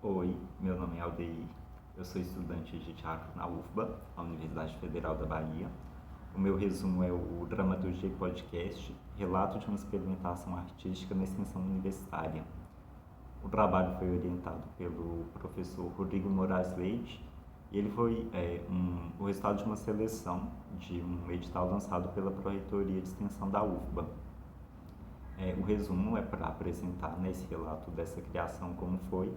Oi, meu nome é Aldeir, eu sou estudante de teatro na UFBA, a Universidade Federal da Bahia. O meu resumo é o Dramaturgia e Podcast, relato de uma experimentação artística na extensão universitária. O trabalho foi orientado pelo professor Rodrigo Moraes Leite e ele foi o resultado de uma seleção de um edital lançado pela Pró-Reitoria de Extensão da UFBA. O resumo é para apresentar esse relato dessa criação como foi.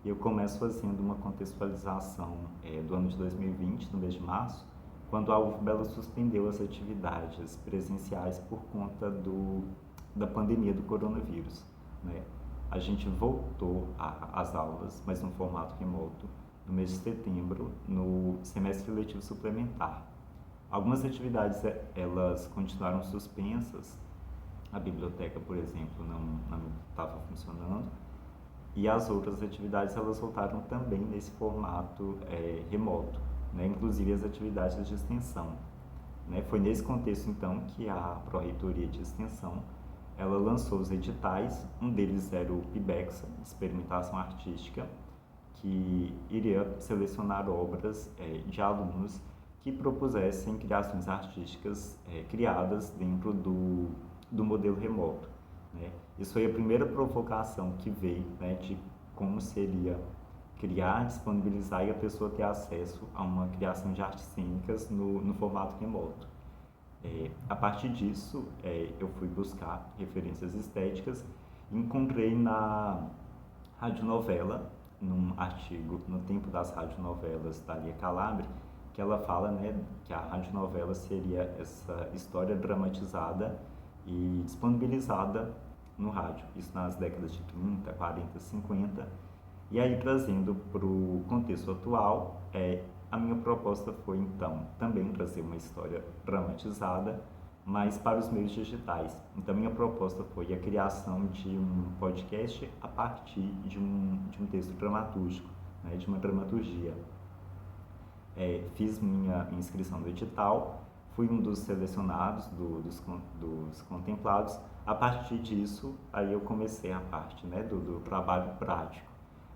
E eu começo fazendo uma contextualização do ano de 2020, no mês de março, quando a UFBA suspendeu as atividades presenciais por conta da pandemia do coronavírus. Né? A gente voltou às aulas, mas no formato remoto, no mês de setembro, no semestre letivo suplementar. Algumas atividades elas continuaram suspensas. A biblioteca, por exemplo, não estava funcionando, e as outras atividades elas voltaram também nesse formato remoto, né? Inclusive as atividades de extensão. Né? Foi nesse contexto, então, que a Pró-Reitoria de Extensão ela lançou os editais. Um deles era o PIBEXA, Experimentação Artística, que iria selecionar obras de alunos que propusessem criações artísticas criadas dentro do modelo remoto. Né? Isso foi a primeira provocação que veio, né, de como seria criar, disponibilizar e a pessoa ter acesso a uma criação de artes cênicas no formato remoto. A partir disso, eu fui buscar referências estéticas e encontrei na radionovela, num artigo no Tempo das Radionovelas da Lia Calabre, que ela fala, né, que a radionovela seria essa história dramatizada e disponibilizada no rádio, isso nas décadas de 30, 40, 50. E aí, trazendo para o contexto atual, a minha proposta foi, então, também trazer uma história dramatizada, mas para os meios digitais. Então, minha proposta foi a criação de um podcast a partir de um texto dramatúrgico, né, de uma dramaturgia. Fiz minha inscrição no edital, fui um dos selecionados, dos contemplados. A partir disso, aí eu comecei a parte, né, do trabalho prático.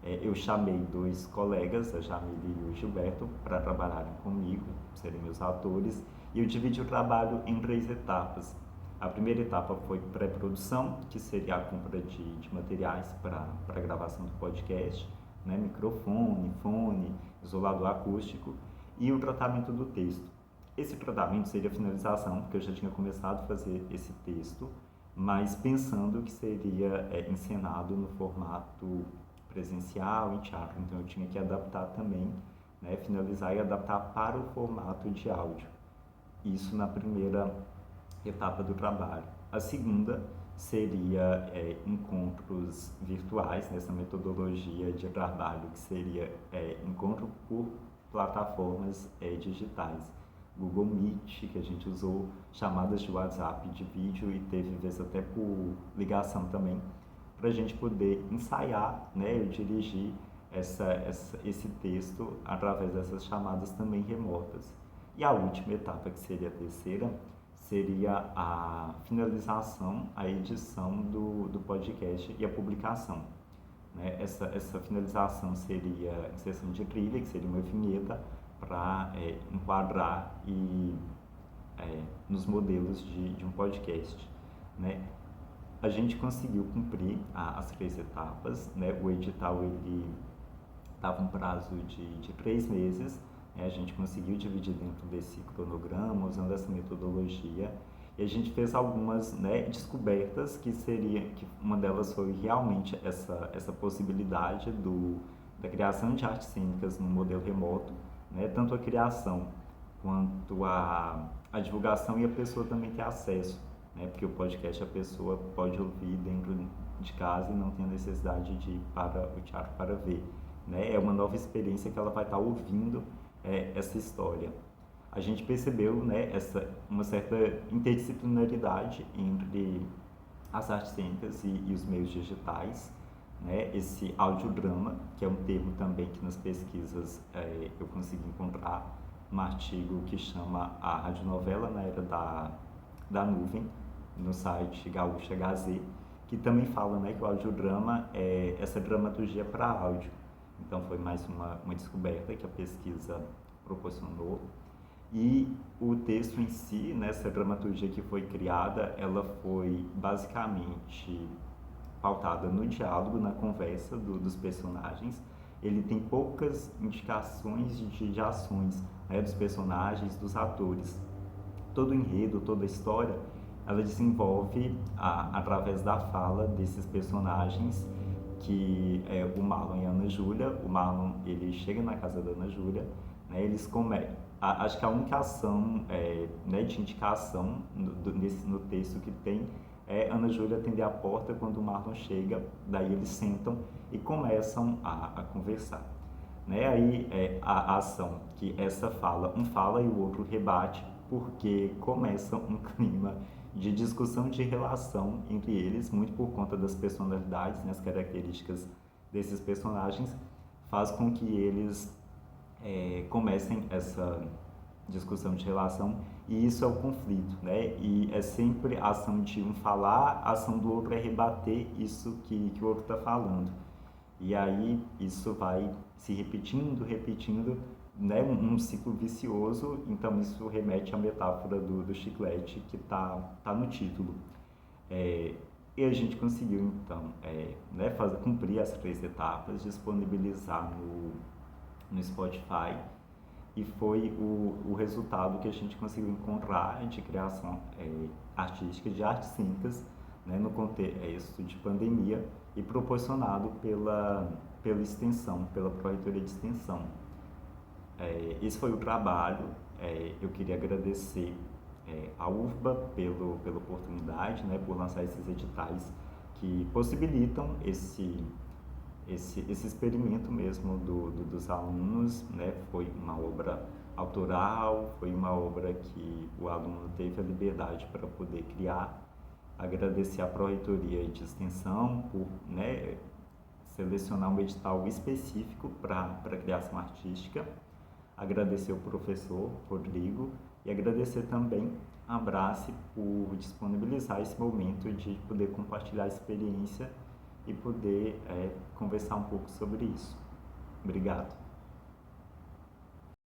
Eu chamei 2 colegas, a Jamile e o Gilberto, para trabalharem comigo, serem meus atores, e eu dividi o trabalho em 3 etapas. A primeira etapa foi pré-produção, que seria a compra de materiais para a gravação do podcast, né, microfone, fone, isolador acústico, e o tratamento do texto. Esse tratamento seria a finalização, porque eu já tinha começado a fazer esse texto, mas pensando que seria encenado no formato presencial, em teatro. Então eu tinha que adaptar também, né, finalizar e adaptar para o formato de áudio. Isso na primeira etapa do trabalho. A segunda seria encontros virtuais, nessa metodologia de trabalho, que seria encontro por plataformas digitais. Google Meet, que a gente usou, chamadas de WhatsApp de vídeo e teve vezes até por ligação também, para a gente poder ensaiar, né, e dirigir esse texto através dessas chamadas também remotas. E a última etapa, que seria a terceira, seria a finalização, a edição do podcast e a publicação. Né? Essa finalização seria a inserção de trilha, que seria uma vinheta, para enquadrar nos modelos de um podcast. Né? A gente conseguiu cumprir as 3 etapas. Né? O edital ele dava um prazo de 3 meses. A gente conseguiu dividir dentro desse cronograma, usando essa metodologia, e a gente fez algumas, né, descobertas, que uma delas foi realmente essa possibilidade da criação de artes cênicas no modelo remoto, né, tanto a criação quanto a divulgação, e a pessoa também ter acesso, né, porque o podcast a pessoa pode ouvir dentro de casa e não tem a necessidade de ir para o teatro para ver. Né? É uma nova experiência que ela vai estar ouvindo essa história. A gente percebeu, né, uma certa interdisciplinaridade entre as artes cênicas e os meios digitais. Né? Esse audiodrama, que é um termo também que nas pesquisas eu consegui encontrar um artigo que chama A Radionovela na Era da Nuvem, no site Gaúcha HZ, que também fala, né, que o audiodrama é essa dramaturgia para áudio. Então foi mais uma descoberta que a pesquisa proporcionou. E o texto em si, nessa dramaturgia que foi criada, ela foi basicamente pautada no diálogo, na conversa dos personagens. Ele tem poucas indicações de ações, né, dos personagens, dos atores. Todo o enredo, toda a história, ela desenvolve através da fala desses personagens, que é o Marlon e a Ana Júlia. O Marlon, ele chega na casa da Ana Júlia, né, eles acho que a única ação, né, de indicação no texto que tem é Ana Júlia atender a porta quando o Marlon chega. Daí eles sentam e começam a conversar. Né? Aí a ação que essa fala, um fala e o outro rebate, porque começa um clima de discussão de relação entre eles, muito por conta das personalidades, né, as características desses personagens, faz com que eles comecem essa discussão de relação, e isso é o conflito, né? E é sempre a ação de um falar, a ação do outro é rebater isso que o outro está falando. E aí isso vai se repetindo, né? Um ciclo vicioso. Então isso remete à metáfora do chiclete que tá no título. E a gente conseguiu então, né, cumprir as 3 etapas, disponibilizar no Spotify, e foi o resultado que a gente conseguiu encontrar de criação artística, de artes cênicas, né, no contexto de pandemia, e proporcionado pela extensão, pela Pró-Reitoria de Extensão. Esse foi o trabalho. Eu queria agradecer a UFBA pela oportunidade, né, por lançar esses editais que possibilitam esse experimento mesmo dos alunos, né? Foi uma obra autoral, foi uma obra que o aluno teve a liberdade para poder criar. Agradecer à Pró-Reitoria de Extensão por, né, selecionar um edital específico para criação artística. Agradecer ao professor Rodrigo e agradecer também a Abrace por disponibilizar esse momento de poder compartilhar a experiência e poder conversar um pouco sobre isso. Obrigado.